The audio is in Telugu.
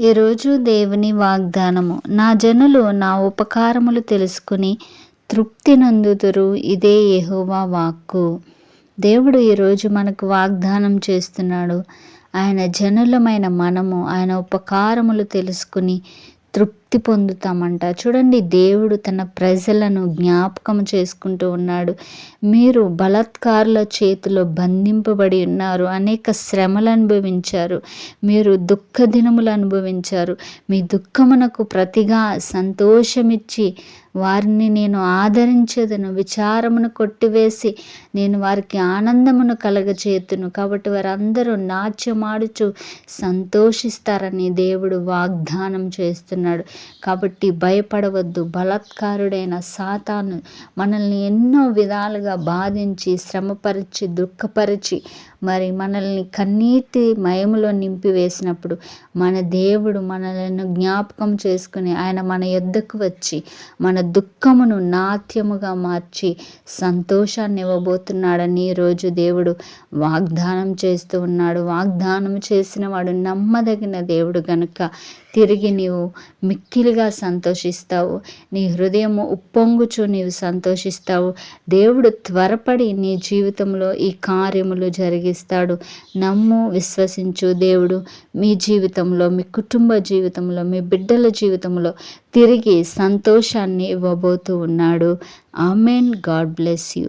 ఈరోజు దేవుని వాగ్దానము, నా జనులు నా ఉపకారములు తెలుసుకుని తృప్తి నందుదురు, ఇదే యెహోవా వాక్కు. దేవుడు ఈరోజు మనకు వాగ్దానం చేస్తున్నాడు. ఆయన జనులమైన మనము ఆయన ఉపకారములు తెలుసుకుని తృప్తి పొందుతామంట. చూడండి, దేవుడు తన ప్రజలను జ్ఞాపకం చేసుకుంటూ ఉన్నాడు. మీరు బలాత్కారుల చేతిలో బంధింపబడి ఉన్నారు, అనేక శ్రమలు అనుభవించారు, మీరు దుఃఖ దినములు అనుభవించారు. మీ దుఃఖమునకు ప్రతిగా సంతోషమిచ్చి వారిని నేను ఆదరించేదను, విచారమును కొట్టివేసి నేను వారికి ఆనందమును కలగచేతును. కాబట్టి వారందరూ నాట్యమాడుచు సంతోషిస్తారని దేవుడు వాగ్దానం చేస్తున్నాడు. కాబట్టి భయపడవద్దు. బలాత్కారుడైన సాతాను మనల్ని ఎన్నో విధాలుగా బాధించి, శ్రమపరిచి, దుఃఖపరిచి, మరి మనల్ని కన్నీటి మయములో నింపివేసినప్పుడు మన దేవుడు మనలను జ్ఞాపకం చేసుకుని ఆయన మన యొద్దకు వచ్చి మన దుఃఖమును నాట్యముగా మార్చి సంతోషాన్ని ఇవ్వబోతున్నాడని ఈరోజు దేవుడు వాగ్దానం చేస్తూ ఉన్నాడు. వాగ్దానం చేసిన వాడు నమ్మదగిన దేవుడు గనుక తిరిగి నీవు మిక్కిలిగా సంతోషిస్తావు. నీ హృదయము ఉప్పొంగుచు నీవు సంతోషిస్తావు. దేవుడు త్వరపడి నీ జీవితంలో ఈ కార్యములు జరిగిస్తాడు. నమ్ము, విశ్వసించు. దేవుడు మీ జీవితంలో, మీ కుటుంబ జీవితంలో, మీ బిడ్డల జీవితంలో తిరిగి సంతోషాన్ని ఇవ్వబోతూ ఉన్నాడు. ఆమెన్. God bless you.